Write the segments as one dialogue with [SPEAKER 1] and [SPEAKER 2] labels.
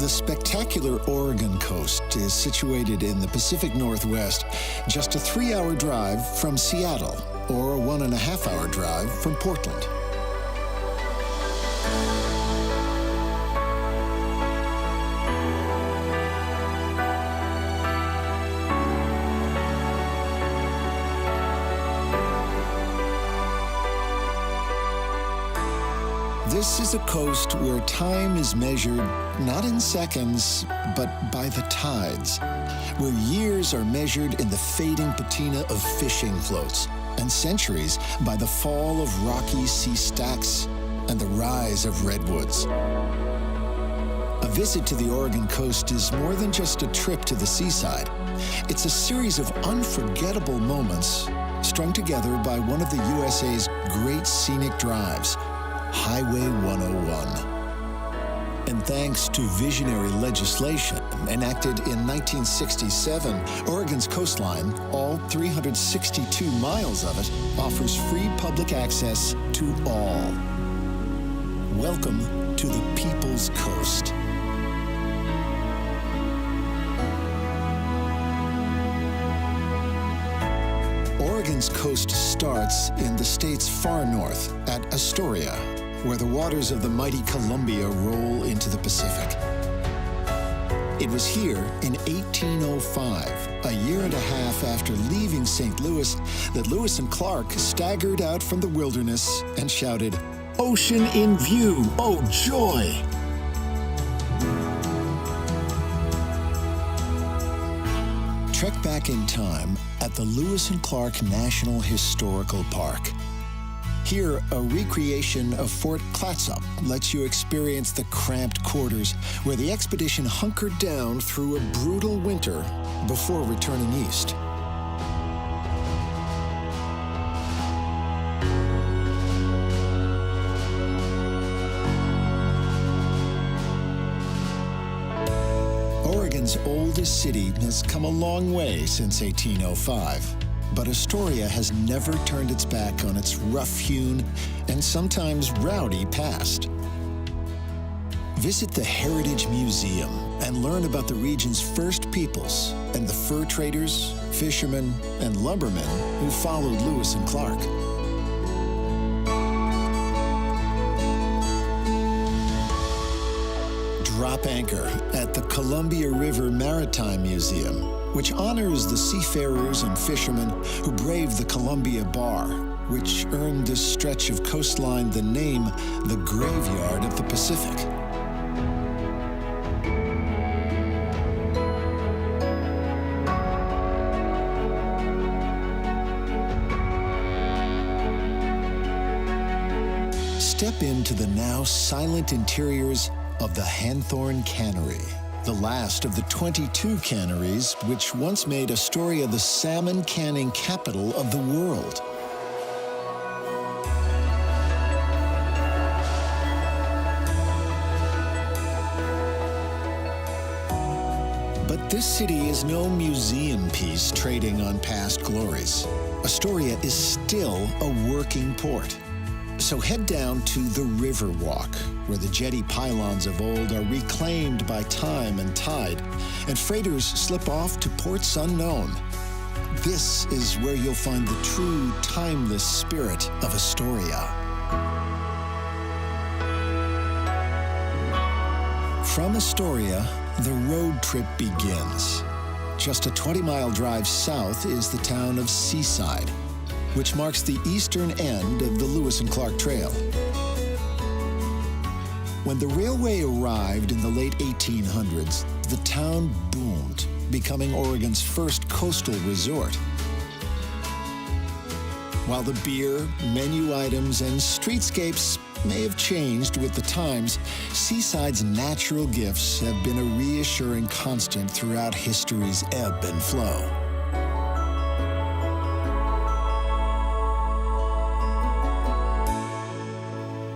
[SPEAKER 1] The spectacular Oregon coast is situated in the Pacific Northwest, just a 3-hour drive from Seattle, or a 1.5-hour drive from Portland. This is a coast where time is measured not in seconds, but by the tides, where years are measured in the fading patina of fishing floats, and centuries by the fall of rocky sea stacks and the rise of redwoods. A visit to the Oregon coast is more than just a trip to the seaside. It's a series of unforgettable moments strung together by one of the USA's great scenic drives, Highway 101. And thanks to visionary legislation enacted in 1967, Oregon's coastline, all 362 miles of it, offers free public access to all. Welcome to the People's Coast. Oregon's coast starts in the state's far north at Astoria, where the waters of the mighty Columbia roll into the Pacific. It was here in 1805, a year and a half after leaving St. Louis, that Lewis and Clark staggered out from the wilderness and shouted, "Ocean in view, oh joy!" Trek back in time at the Lewis and Clark National Historical Park. Here, a recreation of Fort Clatsop lets you experience the cramped quarters where the expedition hunkered down through a brutal winter before returning east. Oregon's oldest city has come a long way since 1805. But Astoria has never turned its back on its rough-hewn and sometimes rowdy past. Visit the Heritage Museum and learn about the region's first peoples and the fur traders, fishermen, and lumbermen who followed Lewis and Clark. Drop anchor at the Columbia River Maritime Museum, which honors the seafarers and fishermen who braved the Columbia Bar, which earned this stretch of coastline the name the Graveyard of the Pacific. Step into the now silent interiors of the Hanthorn Cannery, the last of the 22 canneries which once made Astoria the salmon canning capital of the world. But this city is no museum piece trading on past glories. Astoria is still a working port. So head down to the Riverwalk, where the jetty pylons of old are reclaimed by time and tide, and freighters slip off to ports unknown. This is where you'll find the true, timeless spirit of Astoria. From Astoria, the road trip begins. Just a 20-mile drive south is the town of Seaside, which marks the eastern end of the Lewis and Clark Trail. When the railway arrived in the late 1800s, the town boomed, becoming Oregon's first coastal resort. While the beer, menu items, and streetscapes may have changed with the times, Seaside's natural gifts have been a reassuring constant throughout history's ebb and flow.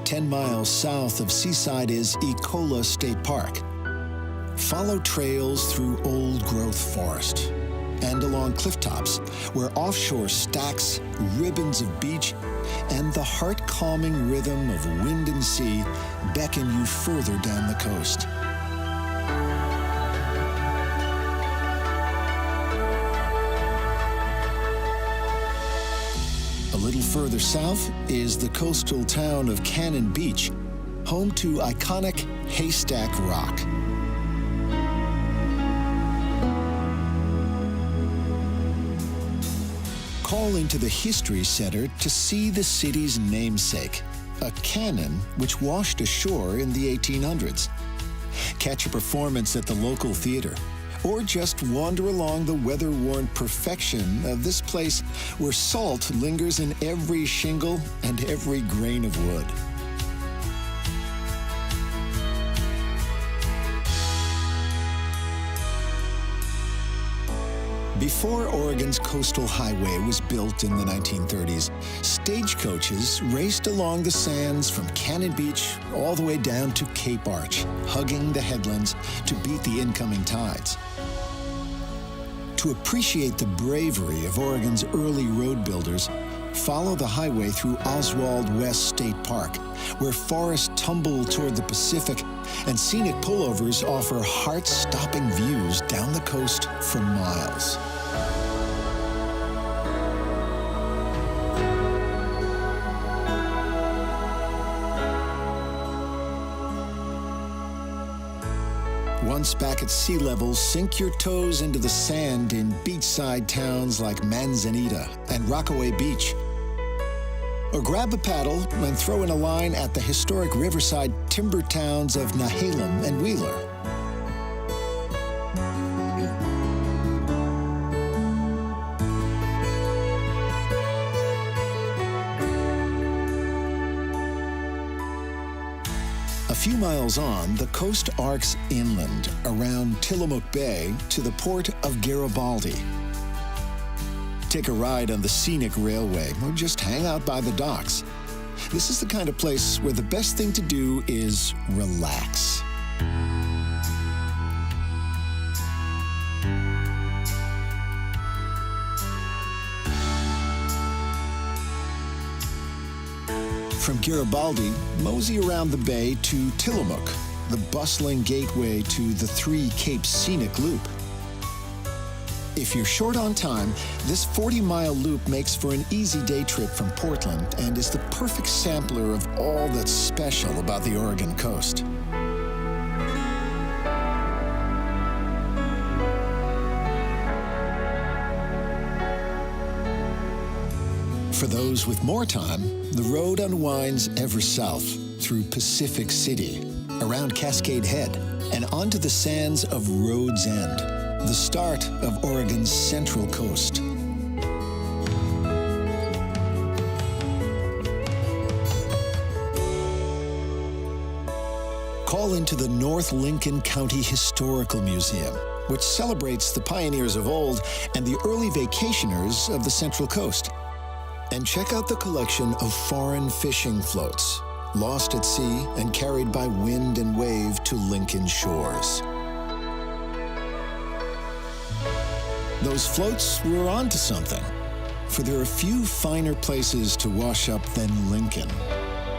[SPEAKER 1] 10 miles south of Seaside is Ecola State Park. Follow trails through old-growth forest and along cliff tops where offshore stacks, ribbons of beach, and the heart-calming rhythm of wind and sea beckon you further down the coast. A little further south is the coastal town of Cannon Beach, home to iconic Haystack Rock. Call into the History Center to see the city's namesake, a cannon which washed ashore in the 1800s. Catch a performance at the local theater, or just wander along the weather-worn perfection of this place where salt lingers in every shingle and every grain of wood. Before Oregon's coastal highway was built in the 1930s, stagecoaches raced along the sands from Cannon Beach all the way down to Cape Arch, hugging the headlands to beat the incoming tides. To appreciate the bravery of Oregon's early road builders, follow the highway through Oswald West State Park, where forests tumble toward the Pacific and scenic pullovers offer heart-stopping views down the coast for miles. Once back at sea level, sink your toes into the sand in beachside towns like Manzanita and Rockaway Beach. Or grab a paddle and throw in a line at the historic riverside timber towns of Nehalem and Wheeler. A few miles on, the coast arcs inland around Tillamook Bay to the port of Garibaldi. Take a ride on the scenic railway or just hang out by the docks. This is the kind of place where the best thing to do is relax. From Garibaldi, mosey around the bay to Tillamook, the bustling gateway to the Three Capes Scenic Loop. If you're short on time, this 40-mile loop makes for an easy day trip from Portland and is the perfect sampler of all that's special about the Oregon coast. For those with more time, the road unwinds ever south through Pacific City, around Cascade Head, and onto the sands of Rhodes End, the start of Oregon's central coast. Call into the North Lincoln County Historical Museum, which celebrates the pioneers of old and the early vacationers of the Central Coast. And check out the collection of foreign fishing floats, lost at sea and carried by wind and wave to Lincoln shores. Those floats were onto something, for there are few finer places to wash up than Lincoln,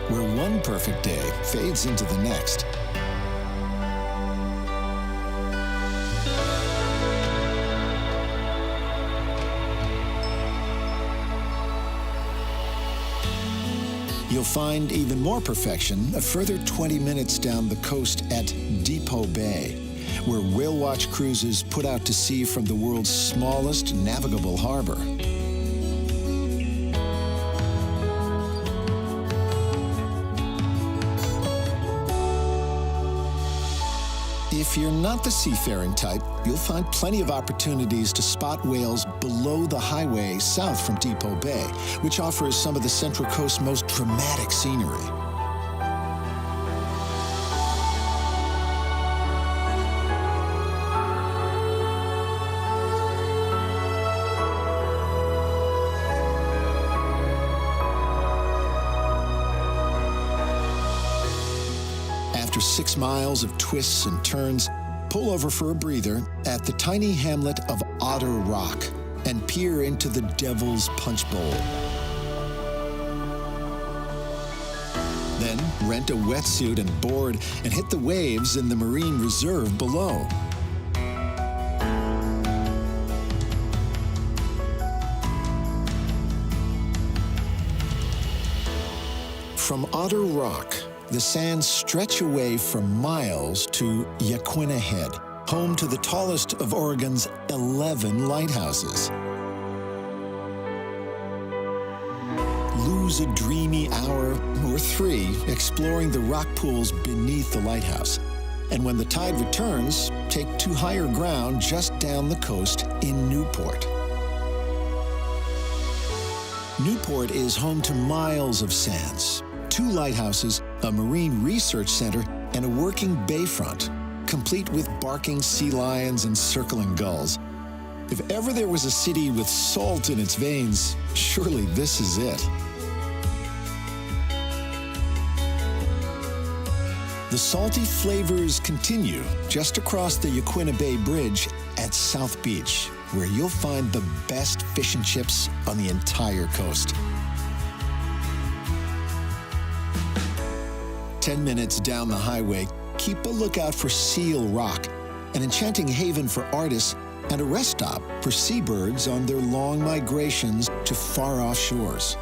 [SPEAKER 1] where one perfect day fades into the next. You'll find even more perfection a further 20 minutes down the coast at JBay, where whale watch cruises put out to sea from the world's smallest navigable harbor. If you're not the seafaring type, you'll find plenty of opportunities to spot whales below the highway south from JBay, which offers some of the Central Coast's most dramatic scenery. After 6 miles of twists and turns, pull over for a breather at the tiny hamlet of Otter Rock and peer into the Devil's Punch Bowl. Then rent a wetsuit and board and hit the waves in the Marine Reserve below. From Otter Rock, the sands stretch away for miles to Yaquina Head, home to the tallest of Oregon's 11 lighthouses. Lose a dreamy hour or 3 exploring the rock pools beneath the lighthouse. And when the tide returns, take to higher ground just down the coast in Newport. Newport is home to miles of sands, 2 lighthouses, a marine research center, and a working bayfront, complete with barking sea lions and circling gulls. If ever there was a city with salt in its veins, surely this is it. The salty flavors continue just across the Yaquina Bay Bridge at South Beach, where you'll find the best fish and chips on the entire coast. 10 minutes down the highway, keep a lookout for Seal Rock, an enchanting haven for artists and a rest stop for seabirds on their long migrations to far-off shores.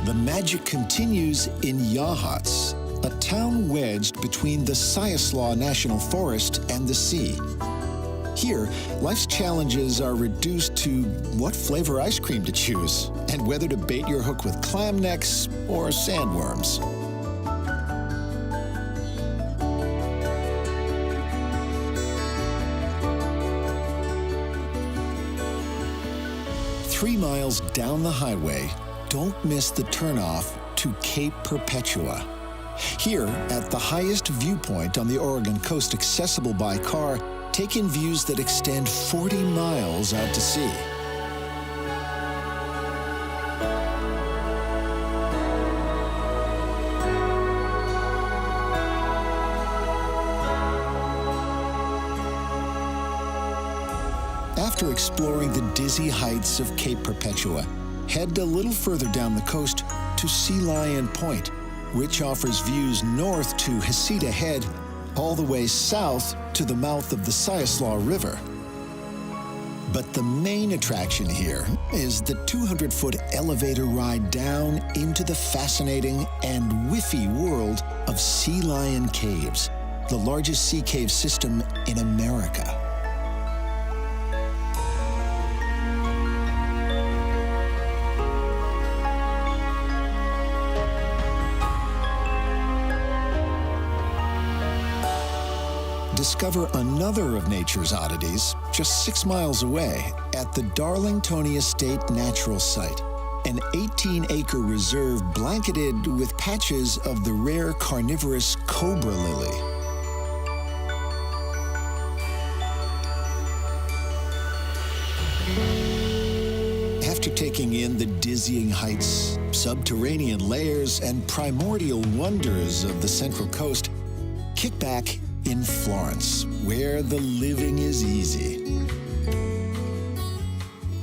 [SPEAKER 1] The magic continues in Yachats, a town wedged between the Siaslaw National Forest and the sea. Here, life's challenges are reduced to what flavor ice cream to choose and whether to bait your hook with clam necks or sandworms. Three miles down the highway, don't miss the turnoff to Cape Perpetua. Here, at the highest viewpoint on the Oregon coast accessible by car, take in views that extend 40 miles out to sea. After exploring the dizzy heights of Cape Perpetua, head a little further down the coast to Sea Lion Point, which offers views north to Heceta Head, all the way south to the mouth of the Siaslaw River. But the main attraction here is the 200-foot elevator ride down into the fascinating and whiffy world of Sea Lion Caves, the largest sea cave system in America. Discover another of nature's oddities just 6 miles away at the Darlingtonia State Natural Site, an 18-acre reserve blanketed with patches of the rare carnivorous cobra lily. After taking in the dizzying heights, subterranean layers, and primordial wonders of the Central Coast, kick back in Florence, where the living is easy.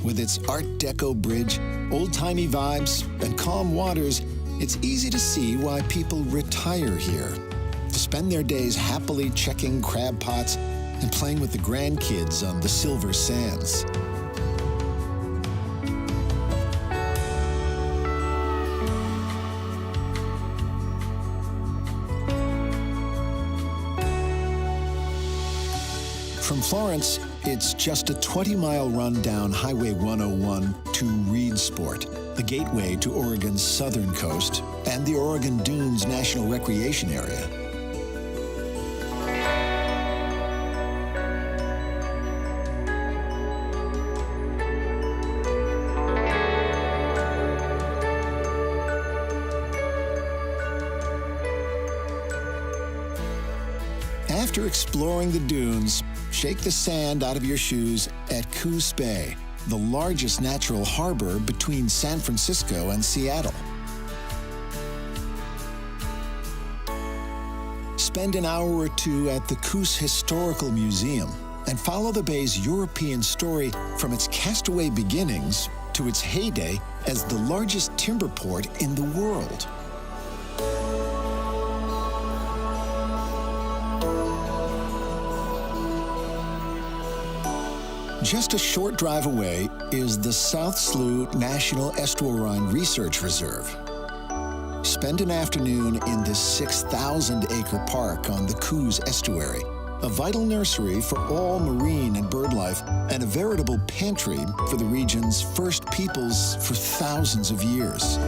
[SPEAKER 1] With its Art Deco bridge, old-timey vibes, and calm waters, it's easy to see why people retire here, to spend their days happily checking crab pots and playing with the grandkids on the silver sands. From Florence, it's just a 20-mile run down Highway 101 to Reedsport, the gateway to Oregon's southern coast and the Oregon Dunes National Recreation Area. After exploring the dunes, shake the sand out of your shoes at Coos Bay, the largest natural harbor between San Francisco and Seattle. Spend an hour or 2 at the Coos Historical Museum and follow the bay's European story from its castaway beginnings to its heyday as the largest timber port in the world. Just a short drive away is the South Slough National Estuarine Research Reserve. Spend an afternoon in this 6,000-acre park on the Coos Estuary, a vital nursery for all marine and bird life, and a veritable pantry for the region's first peoples for thousands of years.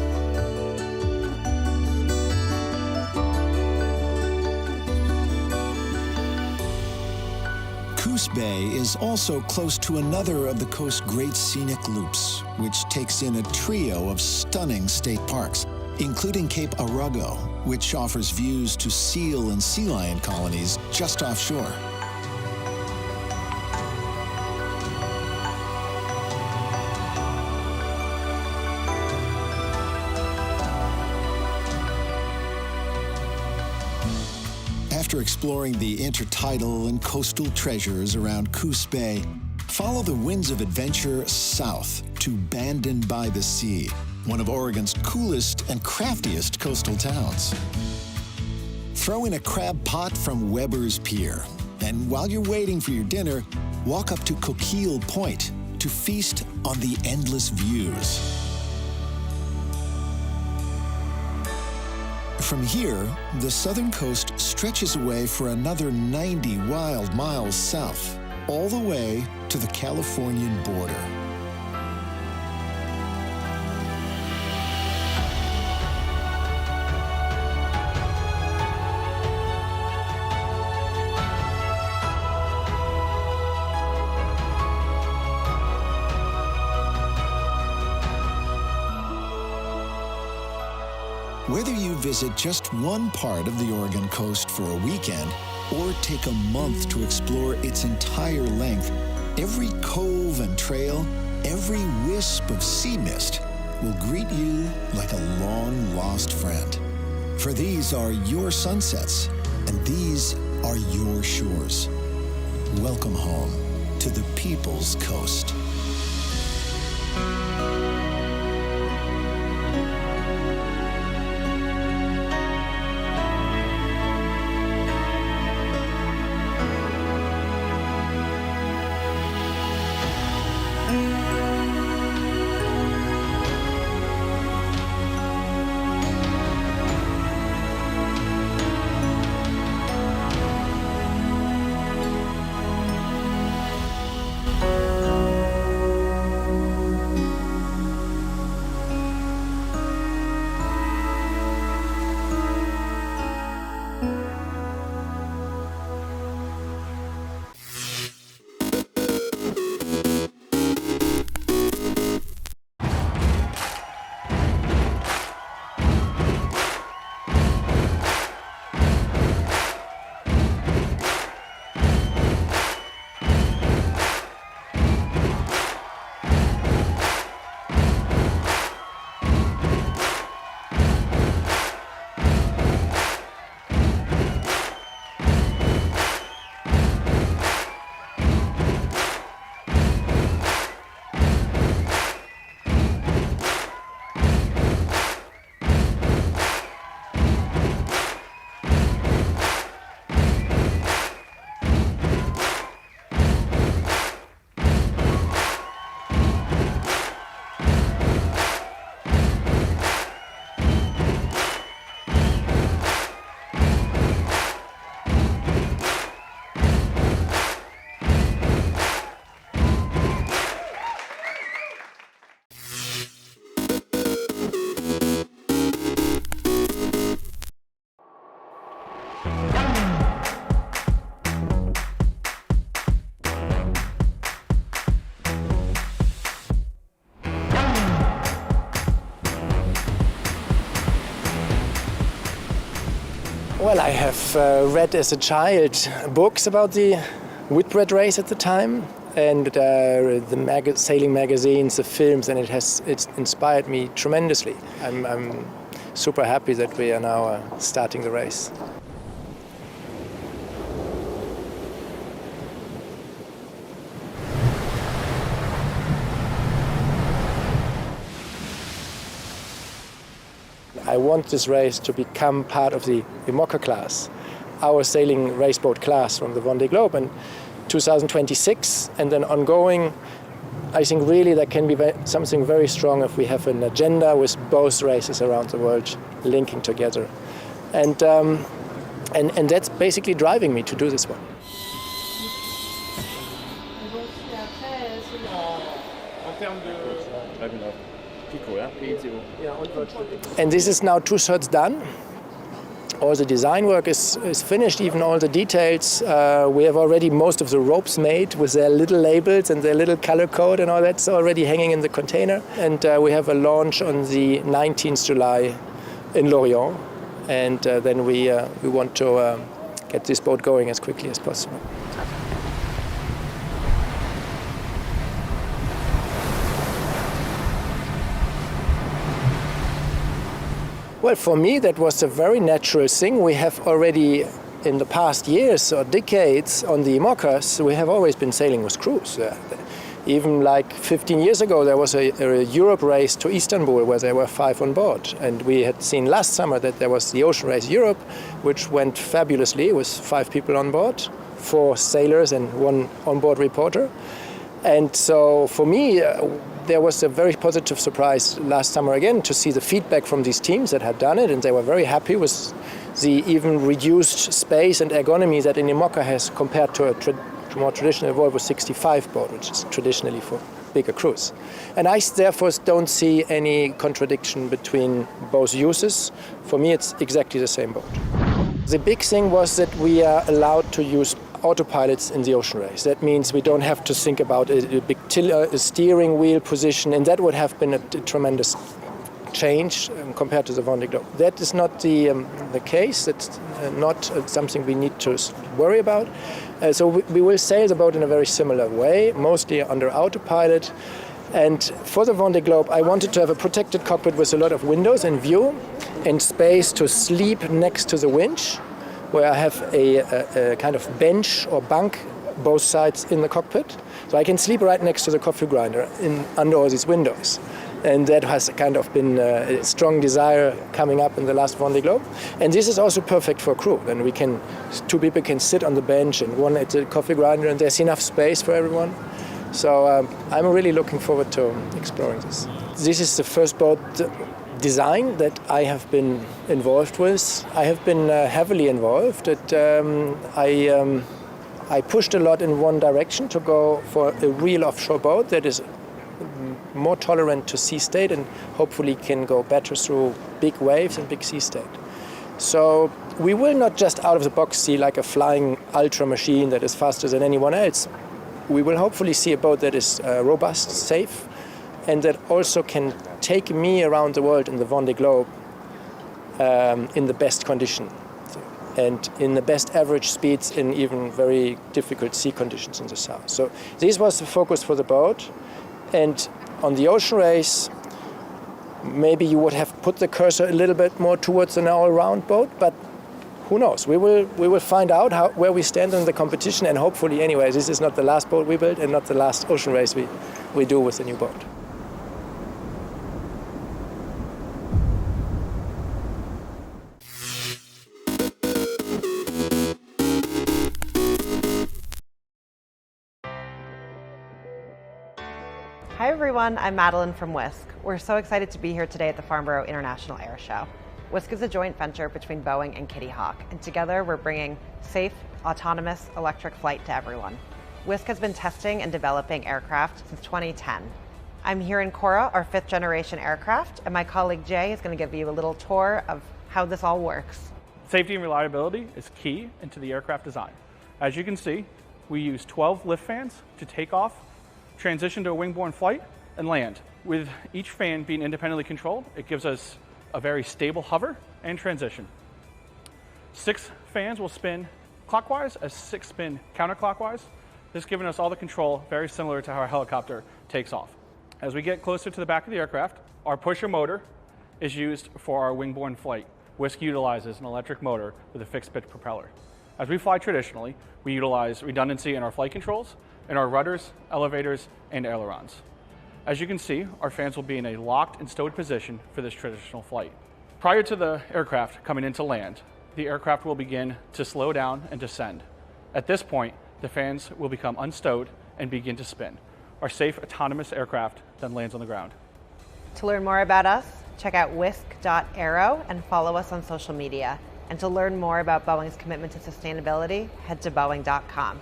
[SPEAKER 1] Coos Bay is also close to another of the coast's great scenic loops, which takes in a trio of stunning state parks, including Cape Arago, which offers views to seal and sea lion colonies just offshore. After exploring the intertidal and coastal treasures around Coos Bay, follow the winds of adventure south to Bandon by the Sea, one of Oregon's coolest and craftiest coastal towns. Throw in a crab pot from Weber's Pier, and while you're waiting for your dinner, walk up to Coquille Point to feast on the endless views. From here, the southern coast stretches away for another 90 wild miles south, all the way to the Californian border. Whether you visit just one part of the Oregon coast for a weekend or take a month to explore its entire length, every cove and trail, every wisp of sea mist will greet you like a long-lost friend. For these are your sunsets, and these are your shores. Welcome home to the People's Coast.
[SPEAKER 2] Well, I have read as a child books about the Whitbread race at the time, and the sailing magazines, the films, and it's inspired me tremendously. I'm super happy that we are now starting the race. I want this race to become part of the IMOCA class, our sailing raceboat class from the Vendée Globe, and 2026, and then ongoing. I think really that can be something very strong if we have an agenda with both races around the world linking together. And that's basically driving me to do this one. And this is now 2/3 done. All the design work is finished, even all the details. We have already most of the ropes made with their little labels and their little color code and all that's already hanging in the container. And we have a launch on the 19th July in Lorient. And then we want to get this boat going as quickly as possible. Well, for me, that was a very natural thing. We have already, in the past years or decades on the IMOCAs, we have always been sailing with crews. Even like 15 years ago, there was a Europe race to Istanbul where there were 5 on board. And we had seen last summer that there was the Ocean Race Europe, which went fabulously with 5 people on board, 4 sailors and 1 onboard reporter. And so for me, there was a very positive surprise last summer again to see the feedback from these teams that had done it, and they were very happy with the even reduced space and ergonomy that an IMOCA has compared to a more traditional Volvo 65 boat, which is traditionally for bigger crews. And I therefore don't see any contradiction between both uses. For me, it's exactly the same boat. The big thing was that we are allowed to use autopilots in the Ocean Race. That means we don't have to think about a big steering wheel position, and that would have been a tremendous change compared to the Vendée Globe. That is not the case. That's not something we need to worry about. So we will sail the boat in a very similar way, mostly under autopilot. And for the Vendée Globe, I wanted to have a protected cockpit with a lot of windows and view and space to sleep next to the winch, where I have a kind of bench or bunk both sides in the cockpit. So I can sleep right next to the coffee grinder under all these windows. And that has kind of been a strong desire coming up in the last Vendée Globe. And this is also perfect for crew. Then 2 people can sit on the bench and 1 at the coffee grinder, and there's enough space for everyone. So I'm really looking forward to exploring this. This is the first boat design that I have been involved with. I have been heavily involved. I pushed a lot in one direction to go for a real offshore boat that is more tolerant to sea state and hopefully can go better through big waves and big sea state. So we will not just out of the box see like a flying ultra machine that is faster than anyone else. We will hopefully see a boat that is robust, safe, and that also can take me around the world in the Vendée Globe in the best condition and in the best average speeds in even very difficult sea conditions in the south. So this was the focus for the boat. And on the Ocean Race, maybe you would have put the cursor a little bit more towards an all-round boat, but who knows? We will find out where we stand in the competition, and hopefully, anyway, this is not the last boat we build and not the last Ocean Race we do with the new boat.
[SPEAKER 3] Hi everyone, I'm Madeline from Wisk. We're so excited to be here today at the Farnborough International Air Show. Wisk is a joint venture between Boeing and Kitty Hawk, and together we're bringing safe, autonomous electric flight to everyone. Wisk has been testing and developing aircraft since 2010. I'm here in Cora, our 5th generation aircraft, and my colleague Jay is going to give you a little tour of how this all works.
[SPEAKER 4] Safety and reliability is key into the aircraft design. As you can see, we use 12 lift fans to take off, transition to a wing-borne flight, and land. With each fan being independently controlled, it gives us a very stable hover and transition. 6 fans will spin clockwise as 6 spin counterclockwise. This giving us all the control, very similar to how a helicopter takes off. As we get closer to the back of the aircraft, our pusher motor is used for our wing-borne flight. Wisk utilizes an electric motor with a fixed pitch propeller. As we fly traditionally, we utilize redundancy in our flight controls, in our rudders, elevators, and ailerons. As you can see, our fans will be in a locked and stowed position for this traditional flight. Prior to the aircraft coming into land, the aircraft will begin to slow down and descend. At this point, the fans will become unstowed and begin to spin. Our safe, autonomous aircraft then lands on the ground.
[SPEAKER 3] To learn more about us, check out whisk.aero and follow us on social media. And to learn more about Boeing's commitment to sustainability, head to boeing.com.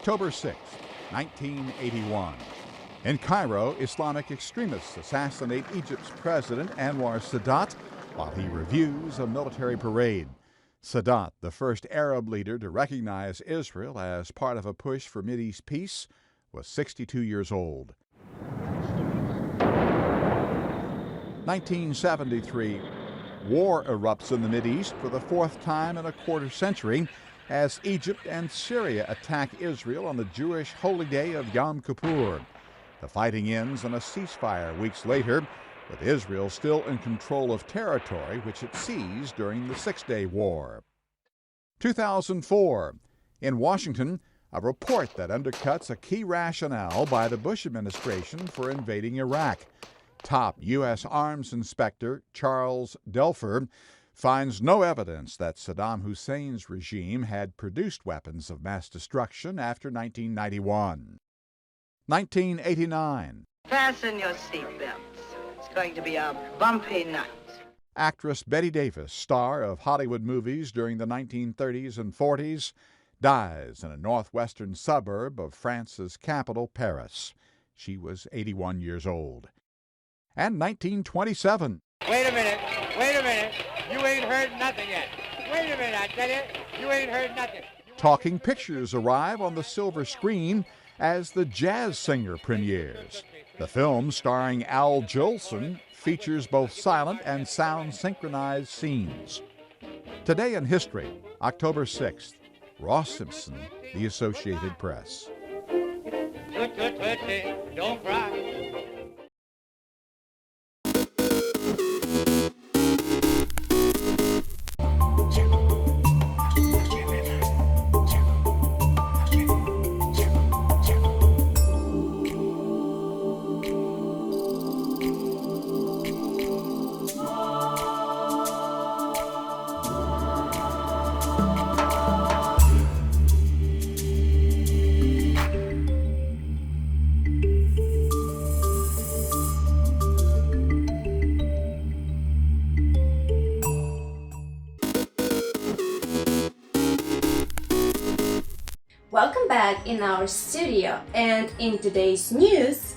[SPEAKER 5] October 6, 1981. In Cairo, Islamic extremists assassinate Egypt's President Anwar Sadat while he reviews a military parade. Sadat, the first Arab leader to recognize Israel as part of a push for Mideast peace, was 62 years old. 1973. War erupts in the Mideast for the fourth time in a quarter century as Egypt and Syria attack Israel on the Jewish holy day of Yom Kippur. The fighting ends in a ceasefire weeks later, with Israel still in control of territory which it seized during the Six-Day War. 2004. In Washington, a report that undercuts a key rationale by the Bush administration for invading Iraq. Top U.S. Arms Inspector Charles Delfer finds no evidence that Saddam Hussein's regime had produced weapons of mass destruction after 1991. 1989.
[SPEAKER 6] Fasten your seatbelts. It's going to be a bumpy night.
[SPEAKER 5] Actress Bette Davis, star of Hollywood movies during the 1930s and 40s, dies in a northwestern suburb of France's capital, Paris. She was 81 years old. And 1927.
[SPEAKER 7] Wait a minute. You ain't heard nothing yet. Wait a minute, I tell you. You ain't heard nothing.
[SPEAKER 5] Talking pictures arrive on the silver screen as The Jazz Singer premieres. The film, starring Al Jolson, features both silent and sound synchronized scenes. Today in history, October 6th, Ross Simpson, The Associated Press.
[SPEAKER 7] Tut, tut, tut, don't cry.
[SPEAKER 8] Welcome back in our studio, and in today's news,